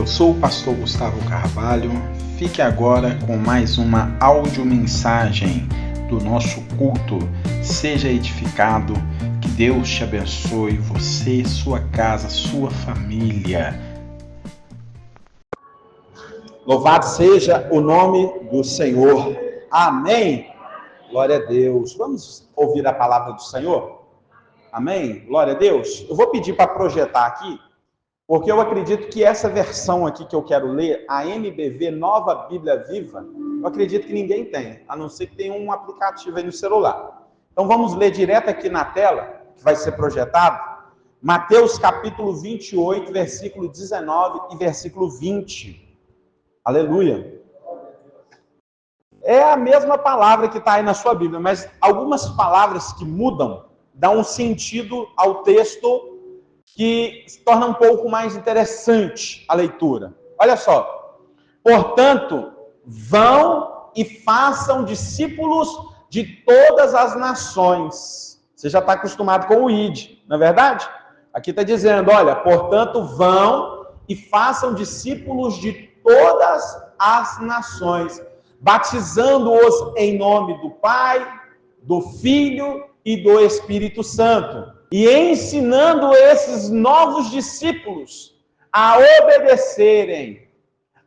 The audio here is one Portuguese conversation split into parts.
Eu sou o pastor Gustavo Carvalho. Fique agora com mais uma audiomensagem do nosso culto. Seja edificado, que Deus te abençoe, você, sua casa, sua família. Louvado seja o nome do Senhor. Amém. Glória a Deus. Vamos ouvir a palavra do Senhor? Amém. Glória a Deus. Eu vou pedir para projetar aqui, porque eu acredito que essa versão aqui que eu quero ler, a NBV, Nova Bíblia Viva, eu acredito que ninguém tem, a não ser que tenha um aplicativo aí no celular. Então vamos ler direto aqui na tela, que vai ser projetado, Mateus capítulo 28, versículo 19 e versículo 20. Aleluia. É a mesma palavra que está aí na sua Bíblia, mas algumas palavras que mudam, dão um sentido ao texto que se torna um pouco mais interessante a leitura. Olha só. Portanto, vão e façam discípulos de todas as nações. Você já está acostumado com o ID, não é verdade? Aqui está dizendo, olha, portanto, vão e façam discípulos de todas as nações, batizando-os em nome do Pai, do Filho e do Espírito Santo, e ensinando esses novos discípulos a obedecerem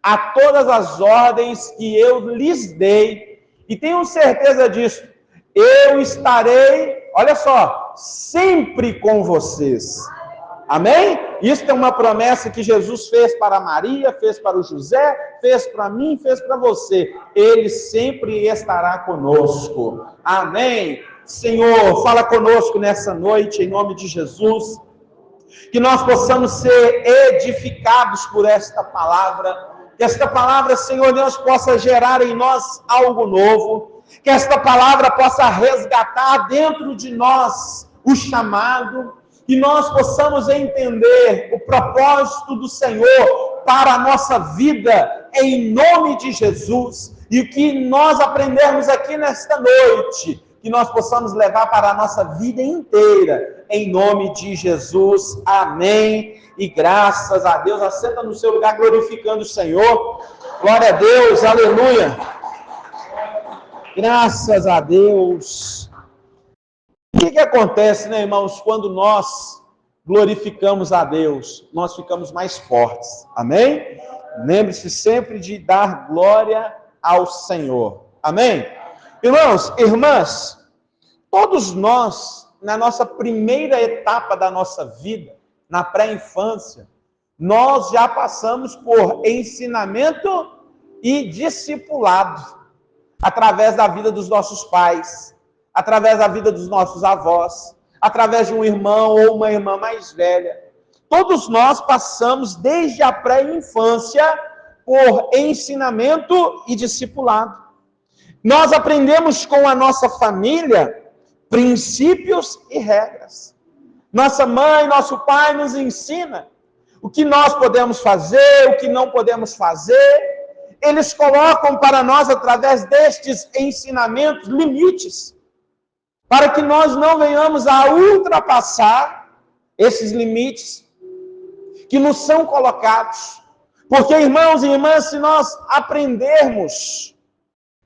a todas as ordens que eu lhes dei, e tenham certeza disso, eu estarei, olha só, sempre com vocês. Amém? Isso é uma promessa que Jesus fez para Maria, fez para o José, fez para mim, fez para você. Ele sempre estará conosco. Amém? Senhor, fala conosco nessa noite, em nome de Jesus. Que nós possamos ser edificados por esta palavra. Que esta palavra, Senhor Deus, possa gerar em nós algo novo. Que esta palavra possa resgatar dentro de nós o chamado. Que nós possamos entender o propósito do Senhor para a nossa vida, em nome de Jesus. E o que nós aprendermos aqui nesta noite, que nós possamos levar para a nossa vida inteira, em nome de Jesus. Amém. E graças a Deus, assenta no seu lugar glorificando o Senhor. Glória a Deus, aleluia. Graças a Deus. O que acontece, né, irmãos, quando nós glorificamos a Deus? Nós ficamos mais fortes, amém? Lembre-se sempre de dar glória ao Senhor, amém? Irmãos, irmãs, todos nós, na nossa primeira etapa da nossa vida, na pré-infância, nós já passamos por ensinamento e discipulado, através da vida dos nossos pais, através da vida dos nossos avós, através de um irmão ou uma irmã mais velha. Todos nós passamos desde a pré-infância por ensinamento e discipulado. Nós aprendemos com a nossa família princípios e regras. Nossa mãe, nosso pai nos ensina o que nós podemos fazer, o que não podemos fazer. Eles colocam para nós, através destes ensinamentos, limites, para que nós não venhamos a ultrapassar esses limites que nos são colocados. Porque, irmãos e irmãs, se nós aprendermos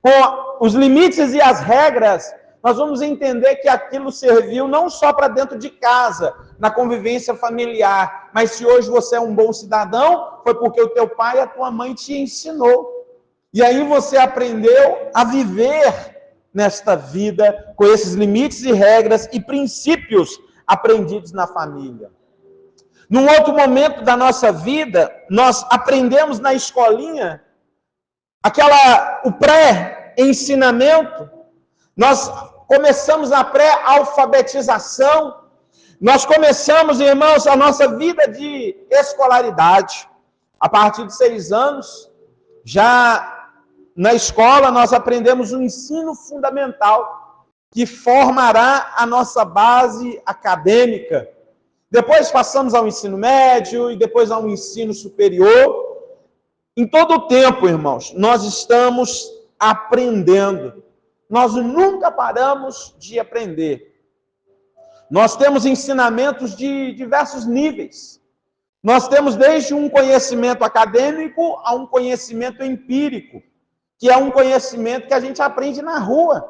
com os limites e as regras, nós vamos entender que aquilo serviu não só para dentro de casa, na convivência familiar, mas se hoje você é um bom cidadão, foi porque o teu pai e a tua mãe te ensinou. E aí você aprendeu a viver nesta vida, com esses limites e regras e princípios aprendidos na família. Num outro momento da nossa vida, nós aprendemos na escolinha, o pré-ensinamento, nós começamos a pré-alfabetização, nós começamos, irmãos, a nossa vida de escolaridade. A partir de 6 anos, já na escola, nós aprendemos o ensino fundamental, que formará a nossa base acadêmica. Depois passamos ao ensino médio e depois ao ensino superior. Em todo o tempo, irmãos, nós estamos aprendendo. Nós nunca paramos de aprender. Nós temos ensinamentos de diversos níveis. Nós temos desde um conhecimento acadêmico a um conhecimento empírico, que é um conhecimento que a gente aprende na rua,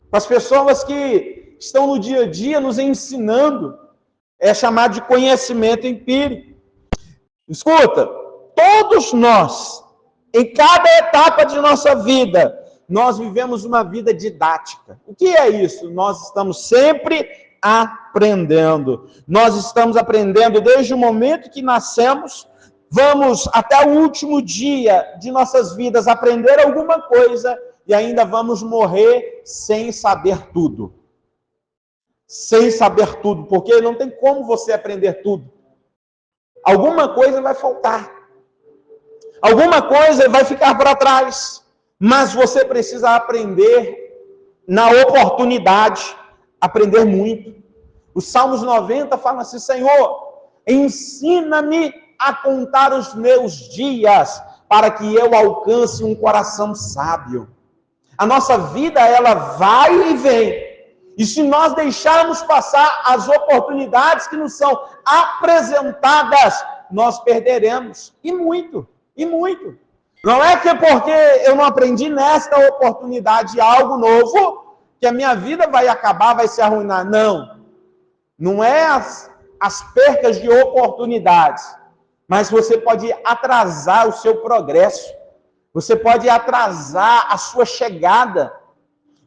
com as pessoas que estão no dia a dia nos ensinando, é chamado de conhecimento empírico. Escuta, todos nós, em cada etapa de nossa vida, nós vivemos uma vida didática. O que é isso? Nós estamos sempre aprendendo. Nós estamos aprendendo desde o momento que nascemos, vamos até o último dia de nossas vidas aprender alguma coisa e ainda vamos morrer sem saber tudo. Sem saber tudo, porque não tem como você aprender tudo. Alguma coisa vai faltar. Alguma coisa vai ficar para trás. Mas você precisa aprender na oportunidade, aprender muito. Os Salmos 90 falam assim: Senhor, ensina-me a contar os meus dias, para que eu alcance um coração sábio. A nossa vida, ela vai e vem. E se nós deixarmos passar as oportunidades que nos são apresentadas, nós perderemos. E muito, e muito. Não é que é porque eu não aprendi nesta oportunidade algo novo, que a minha vida vai acabar, vai se arruinar. Não. Não é as percas de oportunidades. Mas você pode atrasar o seu progresso. Você pode atrasar a sua chegada.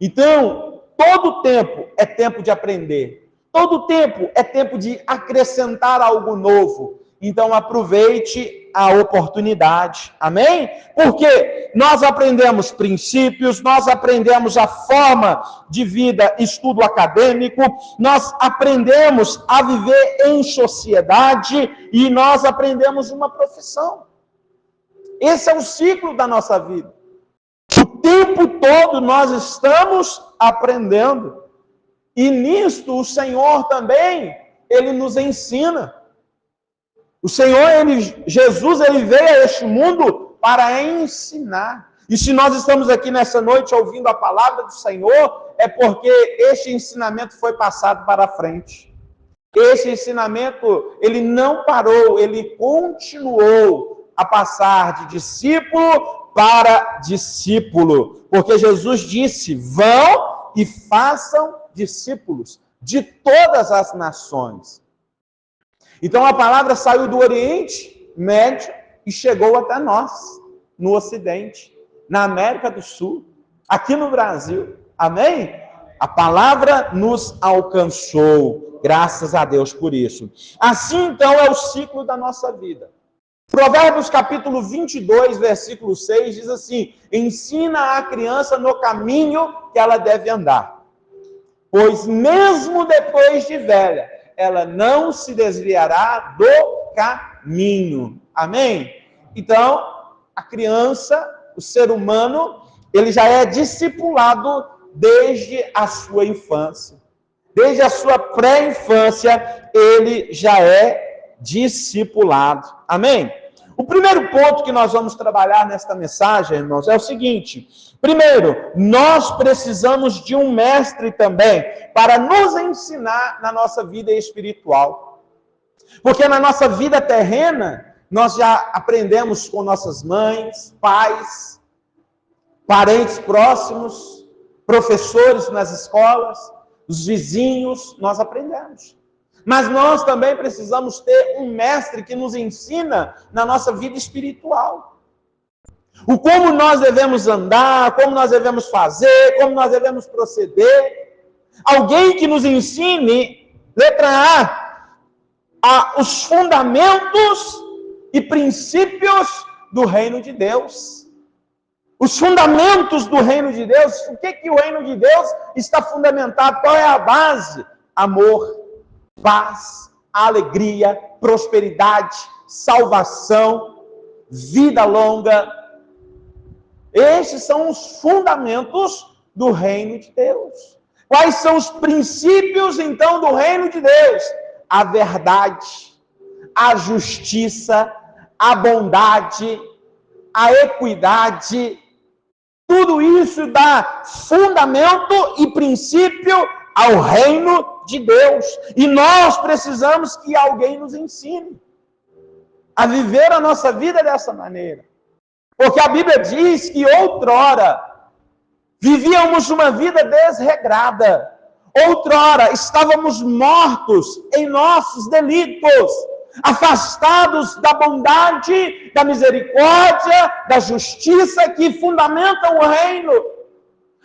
Então, todo tempo é tempo de aprender. Todo tempo é tempo de acrescentar algo novo. Então, aproveite a oportunidade. Amém? Porque nós aprendemos princípios, nós aprendemos a forma de vida, estudo acadêmico, nós aprendemos a viver em sociedade e nós aprendemos uma profissão. Esse é o ciclo da nossa vida. O tempo todo nós estamos aprendendo. E nisto o Senhor também, Ele nos ensina. O Senhor, Jesus, Ele veio a este mundo para ensinar. E se nós estamos aqui nessa noite ouvindo a palavra do Senhor, é porque este ensinamento foi passado para frente. Esse ensinamento, ele não parou, ele continuou a passar de discípulo para discípulo. Porque Jesus disse: vão e façam discípulos de todas as nações. Então a palavra saiu do Oriente Médio e chegou até nós, no Ocidente, na América do Sul, aqui no Brasil. Amém? A palavra nos alcançou, graças a Deus por isso. Assim então é o ciclo da nossa vida. Provérbios capítulo 22, versículo 6 diz assim: ensina a criança no caminho que ela deve andar, pois mesmo depois de velha, ela não se desviará do caminho. Amém? Então, a criança, o ser humano, ele já é discipulado desde a sua infância. Desde a sua pré-infância, ele já é discipulado. Amém? O primeiro ponto que nós vamos trabalhar nesta mensagem, irmãos, é o seguinte. Primeiro, nós precisamos de um mestre também para nos ensinar na nossa vida espiritual. Porque na nossa vida terrena, nós já aprendemos com nossas mães, pais, parentes próximos, professores nas escolas, os vizinhos, nós aprendemos. Mas nós também precisamos ter um mestre que nos ensina na nossa vida espiritual. O como nós devemos andar, como nós devemos fazer, como nós devemos proceder. Alguém que nos ensine, letra A, os fundamentos e princípios do reino de Deus. Os fundamentos do reino de Deus. O que o reino de Deus está fundamentado? Qual é a base? Amor, paz, alegria, prosperidade, salvação, vida longa. Esses são os fundamentos do reino de Deus. Quais são os princípios, então, do reino de Deus? A verdade, a justiça, a bondade, a equidade. Tudo isso dá fundamento e princípio ao reino de Deus. E nós precisamos que alguém nos ensine. a viver a nossa vida dessa maneira. Porque a Bíblia diz que outrora vivíamos uma vida desregrada. Outrora estávamos mortos em nossos delitos, afastados da bondade, da misericórdia, da justiça que fundamentam o reino,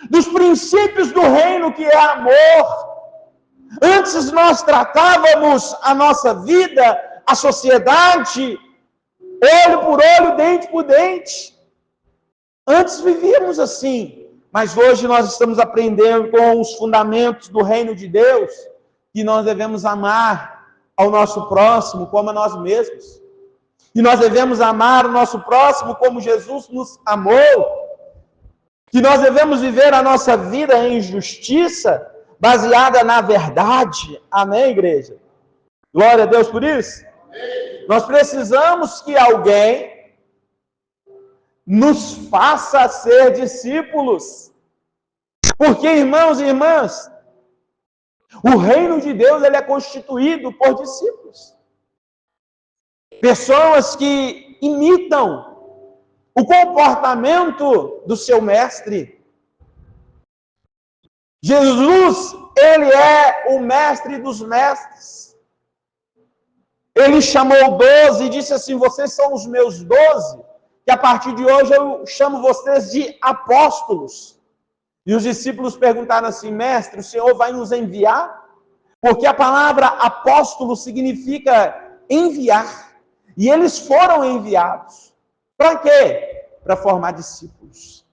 dos princípios do reino que é amor. Antes nós tratávamos a nossa vida, a sociedade, olho por olho, dente por dente. Antes vivíamos assim, mas hoje nós estamos aprendendo com os fundamentos do reino de Deus, que nós devemos amar ao nosso próximo como a nós mesmos. E nós devemos amar o nosso próximo como Jesus nos amou. Que nós devemos viver a nossa vida em justiça, baseada na verdade. Amém, igreja? Glória a Deus por isso. Nós precisamos que alguém nos faça ser discípulos. Porque, irmãos e irmãs, o reino de Deus ele é constituído por discípulos. Pessoas que imitam o comportamento do seu mestre. Jesus, ele é o mestre dos mestres. Ele chamou 12 e disse assim, vocês são os meus 12, que a partir de hoje eu chamo vocês de apóstolos. E os discípulos perguntaram assim, mestre, o Senhor vai nos enviar? Porque a palavra apóstolo significa enviar. E eles foram enviados. Para quê? Para formar discípulos.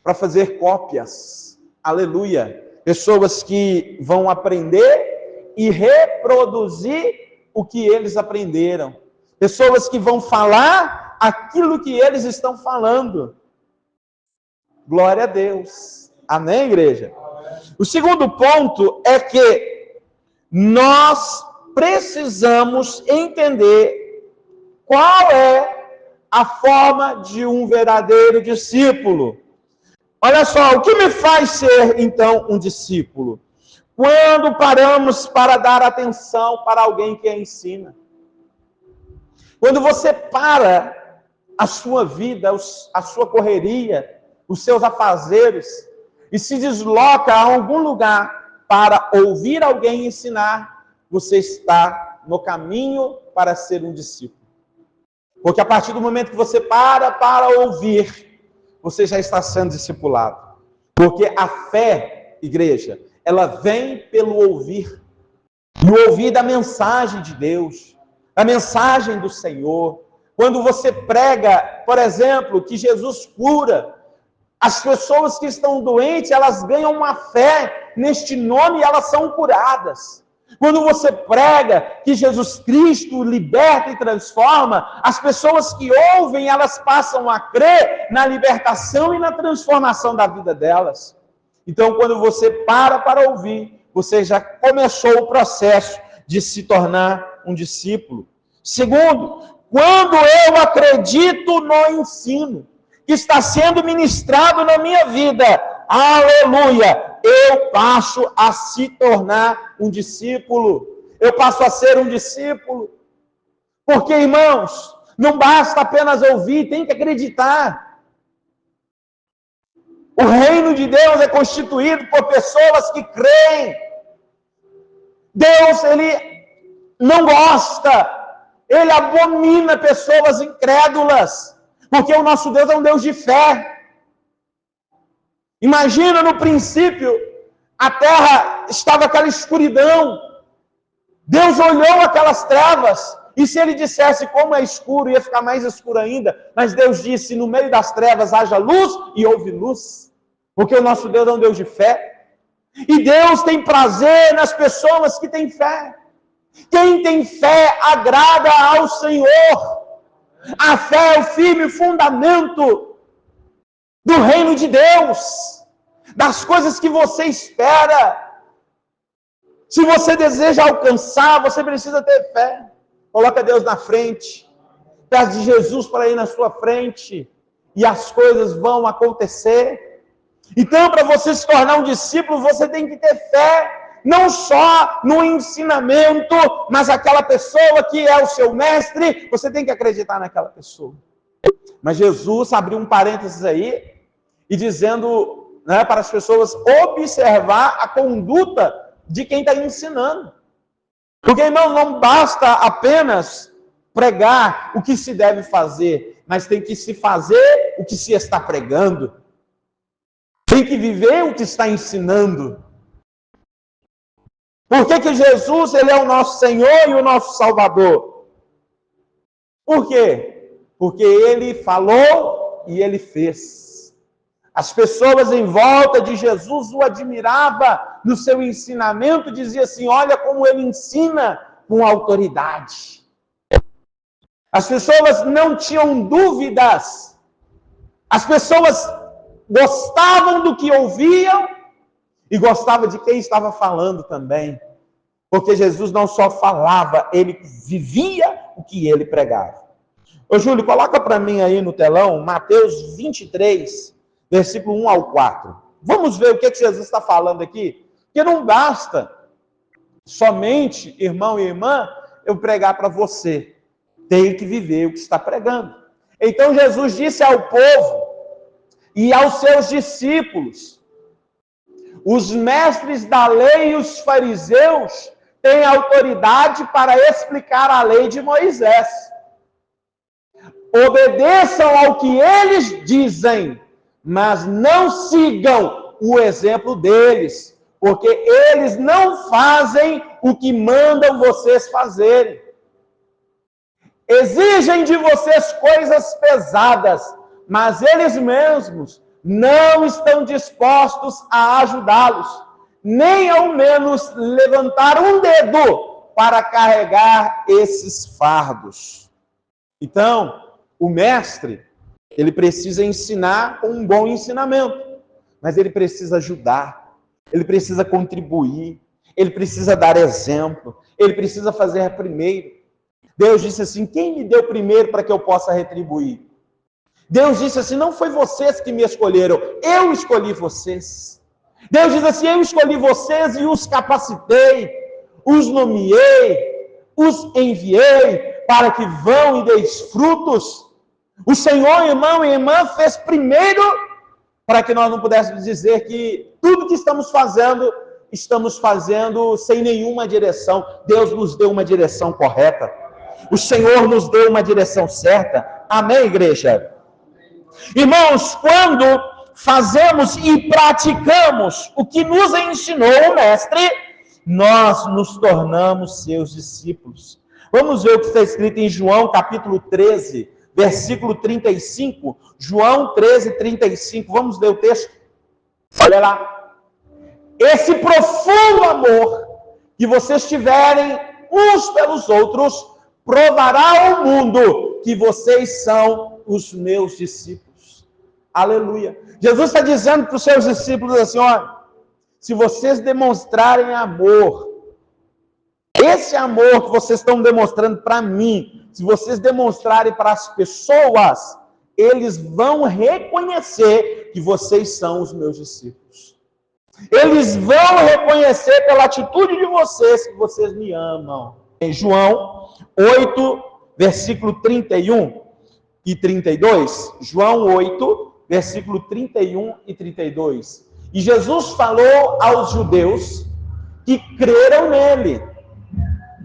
Para fazer cópias. Aleluia. Pessoas que vão aprender e reproduzir o que eles aprenderam. Pessoas que vão falar aquilo que eles estão falando. Glória a Deus. Amém, igreja? O segundo ponto é que nós precisamos entender qual é a forma de um verdadeiro discípulo. Olha só, o que me faz ser, então, um discípulo? Quando paramos para dar atenção para alguém que ensina. Quando você para a sua vida, a sua correria, os seus afazeres, e se desloca a algum lugar para ouvir alguém ensinar, você está no caminho para ser um discípulo. Porque a partir do momento que você para ouvir, você já está sendo discipulado. Porque a fé, igreja, ela vem pelo ouvir. E o ouvir da mensagem de Deus, da mensagem do Senhor. Quando você prega, por exemplo, que Jesus cura, as pessoas que estão doentes, elas ganham uma fé neste nome e elas são curadas. Quando você prega que Jesus Cristo liberta e transforma, as pessoas que ouvem, elas passam a crer na libertação e na transformação da vida delas. Então, quando você para ouvir, você já começou o processo de se tornar um discípulo. Segundo, quando eu acredito no ensino que está sendo ministrado na minha vida, aleluia, eu passo a se tornar um discípulo, eu passo a ser um discípulo, porque, irmãos, não basta apenas ouvir, tem que acreditar. O reino de Deus é constituído por pessoas que creem. Deus, ele não gosta, ele abomina pessoas incrédulas, porque o nosso Deus é um Deus de fé. Imagina no princípio, a terra estava aquela escuridão. Deus olhou aquelas trevas, e se ele dissesse como é escuro, ia ficar mais escuro ainda. Mas Deus disse, no meio das trevas haja luz, e houve luz. Porque o nosso Deus é um Deus de fé. E Deus tem prazer nas pessoas que têm fé. Quem tem fé agrada ao Senhor. A fé é o firme fundamento do reino de Deus, das coisas que você espera. Se você deseja alcançar, você precisa ter fé. Coloca Deus na frente, peça Jesus para ir na sua frente, e as coisas vão acontecer. Então, para você se tornar um discípulo, você tem que ter fé. não só no ensinamento, mas aquela pessoa que é o seu mestre, você tem que acreditar naquela pessoa. Mas Jesus abriu um parênteses aí, e dizendo, né, para as pessoas observar a conduta de quem está ensinando. Porque, irmão, não basta apenas pregar o que se deve fazer, mas tem que se fazer o que se está pregando. Tem que viver o que está ensinando. Por que Jesus, ele é o nosso Senhor e o nosso Salvador? Por quê? Porque ele falou e ele fez. As pessoas em volta de Jesus o admiravam no seu ensinamento, dizia assim, olha como ele ensina com autoridade. As pessoas não tinham dúvidas. As pessoas gostavam do que ouviam e gostavam de quem estava falando também. Porque Jesus não só falava, ele vivia o que ele pregava. Ô Júlio, coloca para mim aí no telão, Mateus 23, versículo 1 ao 4. Vamos ver o que Jesus está falando aqui. Porque não basta somente, irmão e irmã, eu pregar para você. Tem que viver o que está pregando. Então Jesus disse ao povo e aos seus discípulos, os mestres da lei e os fariseus têm autoridade para explicar a lei de Moisés. Obedeçam ao que eles dizem, mas não sigam o exemplo deles, porque eles não fazem o que mandam vocês fazerem. Exigem de vocês coisas pesadas, mas eles mesmos não estão dispostos a ajudá-los, nem ao menos levantar um dedo para carregar esses fardos. Então, o mestre, ele precisa ensinar com um bom ensinamento, mas ele precisa ajudar, ele precisa contribuir, ele precisa dar exemplo, ele precisa fazer primeiro. Deus disse assim, quem me deu primeiro para que eu possa retribuir? Deus disse assim, não foi vocês que me escolheram, eu escolhi vocês. Deus diz assim, eu escolhi vocês e os capacitei, os nomeei, os enviei para que vão e deis frutos. O Senhor, irmão e irmã, fez primeiro para que nós não pudéssemos dizer que tudo que estamos fazendo sem nenhuma direção. Deus nos deu uma direção correta. O Senhor nos deu uma direção certa. Amém, igreja? Irmãos, quando fazemos e praticamos o que nos ensinou o Mestre, nós nos tornamos seus discípulos. Vamos ver o que está escrito em João capítulo 13, versículo 35. João 13, 35. Vamos ler o texto? Olha lá. Esse profundo amor que vocês tiverem uns pelos outros, provará ao mundo que vocês são os meus discípulos. Aleluia. Jesus está dizendo para os seus discípulos assim, olha, se vocês demonstrarem amor, esse amor que vocês estão demonstrando para mim, se vocês demonstrarem para as pessoas, eles vão reconhecer que vocês são os meus discípulos. Eles vão reconhecer pela atitude de vocês que vocês me amam. Em João 8, versículo 31 e 32. João 8, versículo 31 e 32. E Jesus falou aos judeus que creram nele.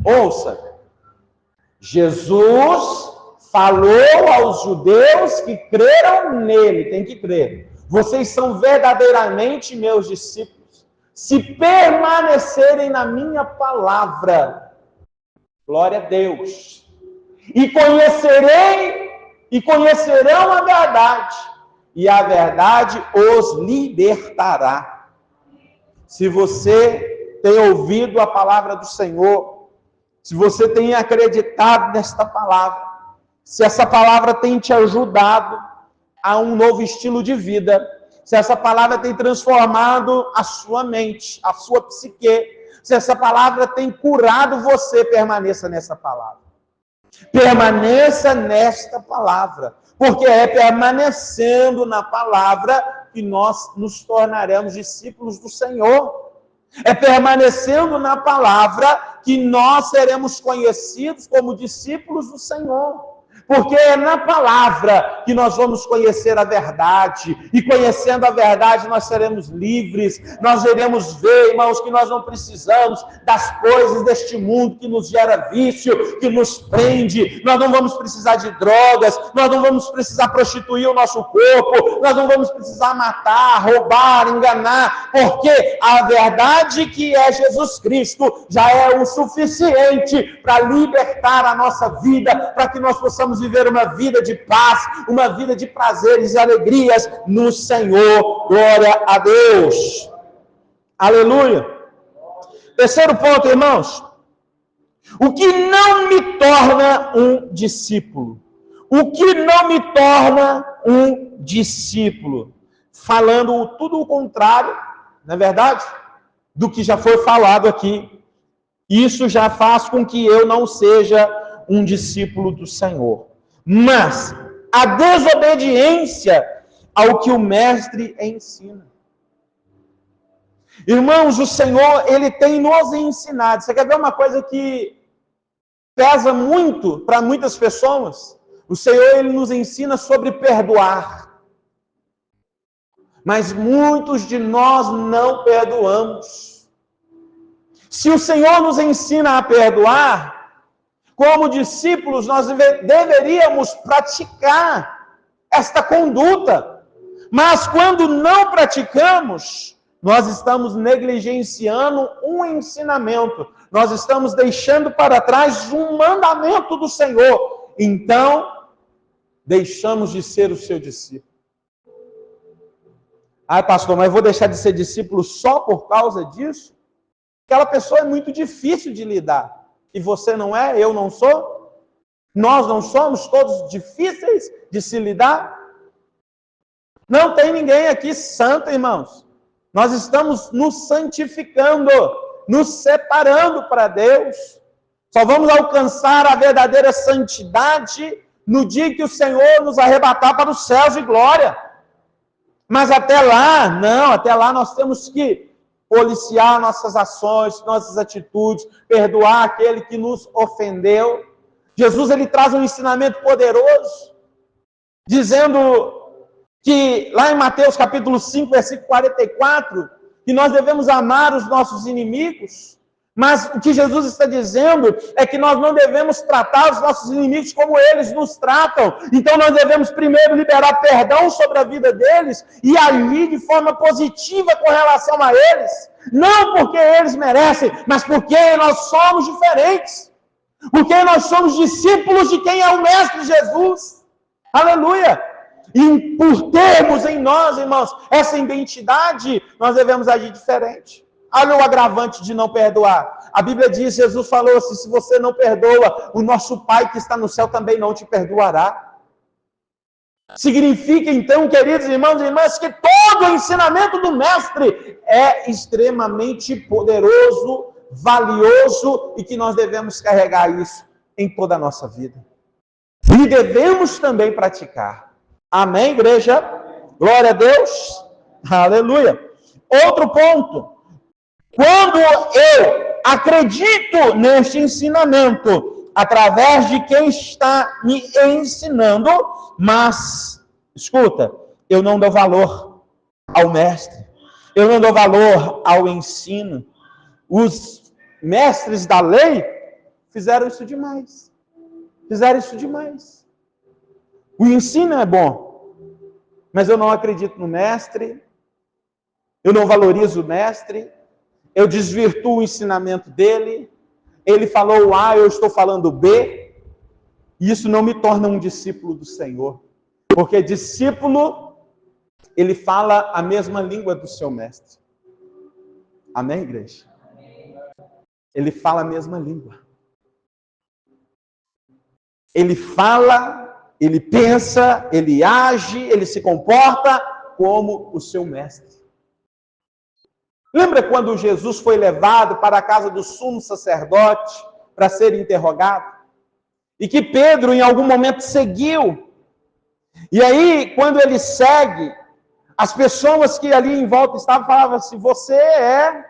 Ouça. Jesus falou aos judeus que creram nele. Tem que crer. Vocês são verdadeiramente meus discípulos, se permanecerem na minha palavra. Glória a Deus. E conhecerão a verdade, e a verdade os libertará. Se você tem ouvido a palavra do Senhor, se você tem acreditado nesta palavra, se essa palavra tem te ajudado a um novo estilo de vida, se essa palavra tem transformado a sua mente, a sua psique, se essa palavra tem curado você, permaneça nessa palavra. Permaneça nesta palavra, porque é permanecendo na palavra que nós nos tornaremos discípulos do Senhor. É permanecendo na palavra que nós seremos conhecidos como discípulos do Senhor. Porque é na palavra que nós vamos conhecer a verdade, e conhecendo a verdade nós seremos livres, nós iremos ver, irmãos, que nós não precisamos das coisas deste mundo que nos gera vício, que nos prende, nós não vamos precisar de drogas, nós não vamos precisar prostituir o nosso corpo, nós não vamos precisar matar, roubar, enganar, porque a verdade que é Jesus Cristo já é o suficiente para libertar a nossa vida, para que nós possamos viver uma vida de paz, uma vida de prazeres e alegrias no Senhor. Glória a Deus. Aleluia. Terceiro ponto, irmãos. O que não me torna um discípulo? O que não me torna um discípulo? Falando tudo o contrário, não é verdade? Do que já foi falado aqui. Isso já faz com que eu não seja um discípulo do Senhor. Mas a desobediência ao que o mestre ensina. Irmãos, o Senhor, Ele tem nos ensinado. Você quer ver uma coisa que pesa muito para muitas pessoas? O Senhor, Ele nos ensina sobre perdoar. Mas muitos de nós não perdoamos. Se o Senhor nos ensina a perdoar, como discípulos, nós deveríamos praticar esta conduta. Mas quando não praticamos, nós estamos negligenciando um ensinamento. Nós estamos deixando para trás um mandamento do Senhor. Então, deixamos de ser o seu discípulo. Ah, pastor, mas eu vou deixar de ser discípulo só por causa disso? Aquela pessoa é muito difícil de lidar. E você não é, eu não sou? Nós não somos todos difíceis de se lidar? Não tem ninguém aqui santo, irmãos. Nós estamos nos santificando, nos separando para Deus. Só vamos alcançar a verdadeira santidade no dia que o Senhor nos arrebatar para os céus de glória. Mas até lá, não, até lá nós temos que policiar nossas ações, nossas atitudes, perdoar aquele que nos ofendeu. Jesus, ele traz um ensinamento poderoso, dizendo que, lá em Mateus capítulo 5, versículo 44, que nós devemos amar os nossos inimigos, mas o que Jesus está dizendo é que nós não devemos tratar os nossos inimigos como eles nos tratam. Então nós devemos primeiro liberar perdão sobre a vida deles e agir de forma positiva com relação a eles. Não porque eles merecem, mas porque nós somos diferentes. Porque nós somos discípulos de quem é o Mestre Jesus. Aleluia! E por termos em nós, irmãos, essa identidade, nós devemos agir diferente. Olha o agravante de não perdoar. A Bíblia diz, Jesus falou assim, se você não perdoa, o nosso Pai que está no céu também não te perdoará. Significa então, queridos irmãos e irmãs, que todo o ensinamento do Mestre é extremamente poderoso, valioso, e que nós devemos carregar isso em toda a nossa vida. E devemos também praticar. Amém, igreja? Glória a Deus. Aleluia. Outro ponto. Quando eu acredito neste ensinamento, através de quem está me ensinando, mas, escuta, eu não dou valor ao mestre, eu não dou valor ao ensino. Os mestres da lei fizeram isso demais. O ensino é bom, mas eu não acredito no mestre, eu não valorizo o mestre, eu desvirtuo o ensinamento dele, ele falou A, eu estou falando B, e isso não me torna um discípulo do Senhor, porque discípulo, ele fala a mesma língua do seu mestre. Amém, igreja? Ele fala a mesma língua. Ele fala, ele pensa, ele age, ele se comporta como o seu mestre. Lembra quando Jesus foi levado para a casa do sumo sacerdote para ser interrogado? E que Pedro em algum momento seguiu. E aí, quando ele segue, as pessoas que ali em volta estavam falavam assim, você é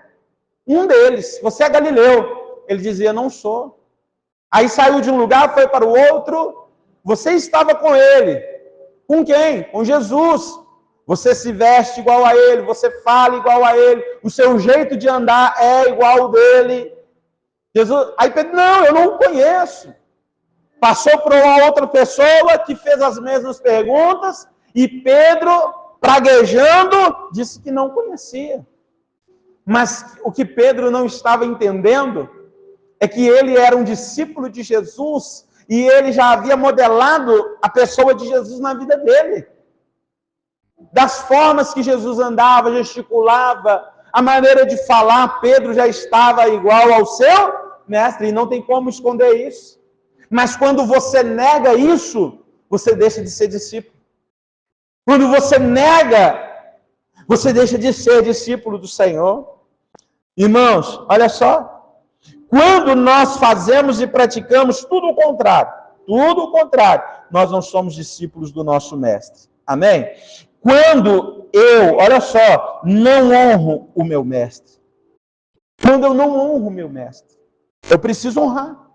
Um deles, você é galileu. Ele dizia, não sou. Aí saiu de um lugar, foi para o outro, você estava com ele. Com quem? Com Jesus. Você se veste igual a ele, você fala igual a ele, o seu jeito de andar é igual ao dele. Jesus, aí Pedro, não, eu não o conheço. Passou por uma outra pessoa que fez as mesmas perguntas e Pedro, praguejando, disse que não conhecia. Mas o que Pedro não estava entendendo é que ele era um discípulo de Jesus e ele já havia modelado a pessoa de Jesus na vida dele. Das formas que Jesus andava, gesticulava, a maneira de falar, Pedro já estava igual ao seu mestre, e não tem como esconder isso. Mas quando você nega isso, você deixa de ser discípulo. Quando você nega, você deixa de ser discípulo do Senhor. Irmãos, olha só. Quando nós fazemos e praticamos tudo o contrário, nós não somos discípulos do nosso mestre. Amém? Quando eu, olha só, não honro o meu mestre. Quando eu não honro o meu mestre, eu preciso honrar.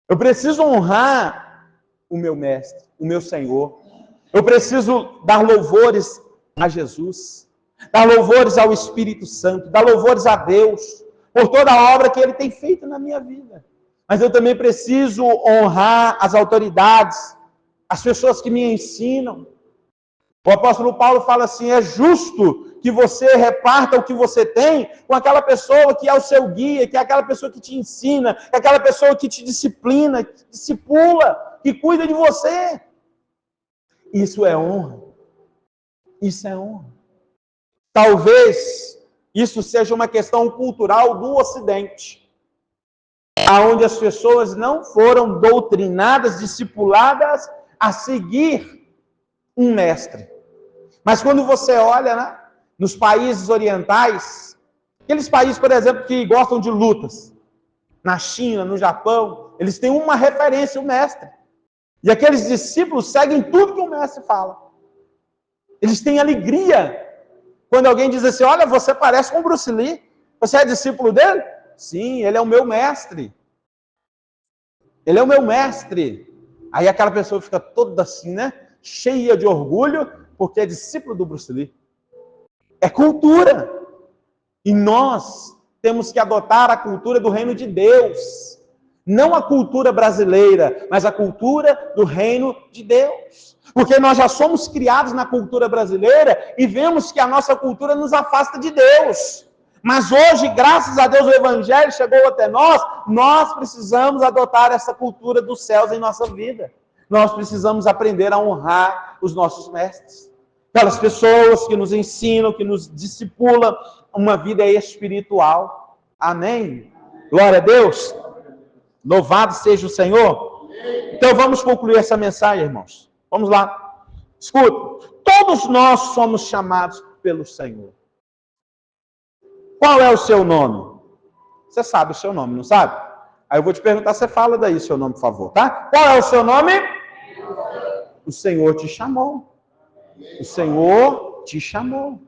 Eu preciso honrar o meu mestre, o meu Senhor. Eu preciso dar louvores a Jesus, dar louvores ao Espírito Santo, dar louvores a Deus, por toda a obra que Ele tem feito na minha vida. Mas eu também preciso honrar as autoridades, as pessoas que me ensinam. O apóstolo Paulo fala assim, é justo que você reparta o que você tem com aquela pessoa que é o seu guia, que é aquela pessoa que te ensina, que é aquela pessoa que te disciplina, que te discipula, que cuida de você. Isso é honra. Isso é honra. Talvez isso seja uma questão cultural do Ocidente, aonde as pessoas não foram doutrinadas, discipuladas a seguir um mestre. Mas quando você olha, né, nos países orientais, aqueles países, por exemplo, que gostam de lutas, na China, no Japão, eles têm uma referência, o mestre. E aqueles discípulos seguem tudo que o mestre fala. Eles têm alegria quando alguém diz assim, olha, você parece com o Bruce Lee, você é discípulo dele? Sim, ele é o meu mestre. Ele é o meu mestre. Aí aquela pessoa fica toda assim, né? Cheia de orgulho, porque é discípulo do Bruce Lee. É cultura. E nós temos que adotar a cultura do reino de Deus. Não a cultura brasileira, mas a cultura do reino de Deus. Porque nós já somos criados na cultura brasileira e vemos que a nossa cultura nos afasta de Deus. Mas hoje, graças a Deus, o Evangelho chegou até nós precisamos adotar essa cultura dos céus em nossa vida. Nós precisamos aprender a honrar os nossos mestres. Aquelas pessoas que nos ensinam, que nos discipulam uma vida espiritual. Amém? Glória a Deus. Louvado seja o Senhor. Então vamos concluir essa mensagem, irmãos. Vamos lá. Escuta. Todos nós somos chamados pelo Senhor. Qual é o seu nome? Você sabe o seu nome, não sabe? Aí eu vou te perguntar, você fala daí o seu nome, por favor, tá? Qual é o seu nome? O Senhor te chamou. O Senhor te chamou.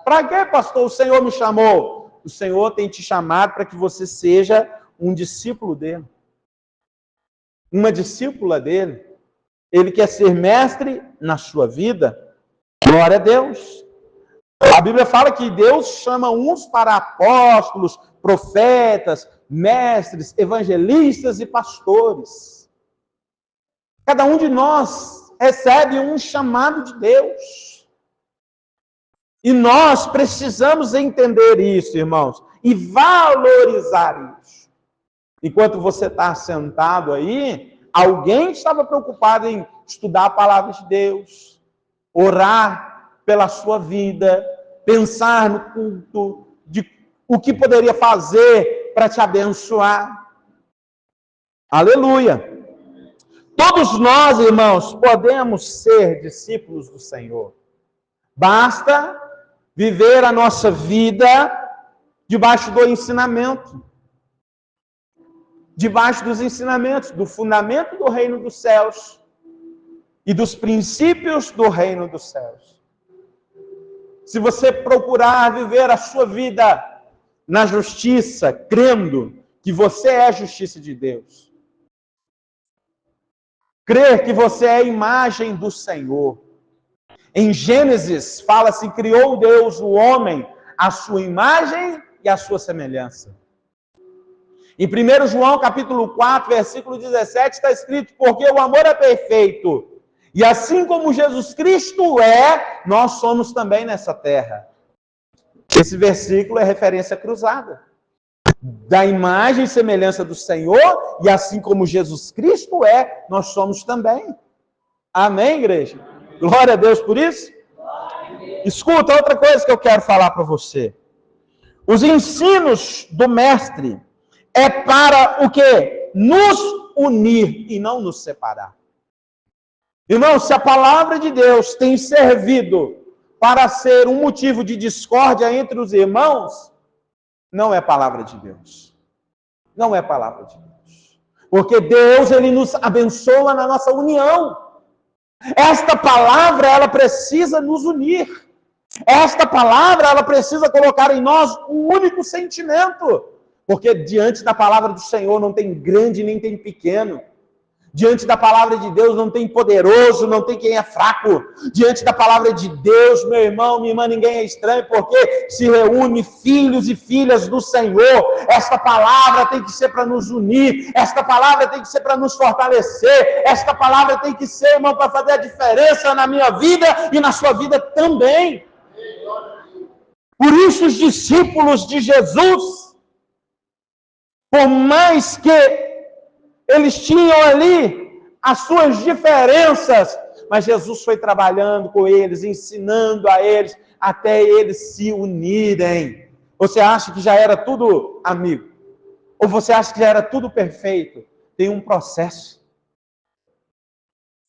Para quê, pastor? O Senhor me chamou. O Senhor tem te chamado para que você seja um discípulo dele. Uma discípula dele. Ele quer ser mestre na sua vida. Glória a Deus. A Bíblia fala que Deus chama uns para apóstolos, profetas, mestres, evangelistas e pastores. Cada um de nós recebe um chamado de Deus. E nós precisamos entender isso, irmãos, e valorizar isso. Enquanto você está sentado aí, alguém estava preocupado em estudar a palavra de Deus, orar pela sua vida, pensar no culto, de o que poderia fazer para te abençoar. Aleluia! Todos nós, irmãos, podemos ser discípulos do Senhor. Basta viver a nossa vida debaixo do ensinamento. Debaixo dos ensinamentos, do fundamento do reino dos céus e dos princípios do reino dos céus. Se você procurar viver a sua vida na justiça, crendo que você é a justiça de Deus. Crer que você é a imagem do Senhor. Em Gênesis, fala-se, criou Deus o homem, à sua imagem e à sua semelhança. Em 1 João, capítulo 4, versículo 17, está escrito, porque o amor é perfeito, e assim como Jesus Cristo é, nós somos também nessa terra. Esse versículo é referência cruzada. Da imagem e semelhança do Senhor, e assim como Jesus Cristo é, nós somos também. Amém, igreja? Glória a Deus por isso. Escuta, outra coisa que eu quero falar para você. Os ensinos do mestre é para o quê? Nos unir e não nos separar. Irmão, se a palavra de Deus tem servido para ser um motivo de discórdia entre os irmãos, não é palavra de Deus. Não é palavra de Deus. Porque Deus, Ele nos abençoa na nossa união. Esta palavra, ela precisa nos unir. Esta palavra, ela precisa colocar em nós um único sentimento. Porque diante da palavra do Senhor não tem grande nem tem pequeno. Diante da palavra de Deus não tem poderoso, não tem quem é fraco. Diante da palavra de Deus, meu irmão, minha irmã, ninguém é estranho, porque se reúne filhos e filhas do Senhor. Esta palavra tem que ser para nos unir. Esta palavra tem que ser para nos fortalecer. Esta palavra tem que ser, irmão, para fazer a diferença na minha vida e na sua vida também. Por isso os discípulos de Jesus, por mais que eles tinham ali as suas diferenças, mas Jesus foi trabalhando com eles, ensinando a eles, até eles se unirem. Você acha que já era tudo amigo? Ou você acha que já era tudo perfeito? Tem um processo.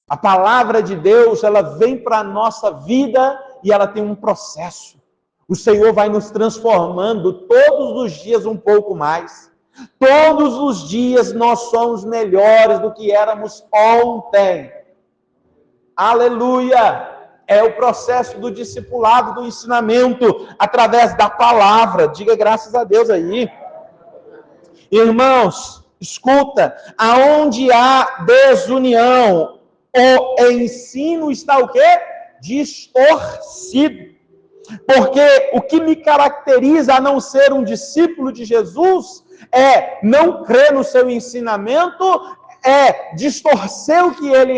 A palavra de Deus, ela vem para a nossa vida e ela tem um processo. O Senhor vai nos transformando todos os dias um pouco mais. Todos os dias nós somos melhores do que éramos ontem. Aleluia! É o processo do discipulado, do ensinamento, através da palavra. Diga graças a Deus aí. Irmãos, escuta, aonde há desunião, o ensino está o quê? Distorcido. Porque o que me caracteriza a não ser um discípulo de Jesus é não crer no seu ensinamento, é distorcer o que ele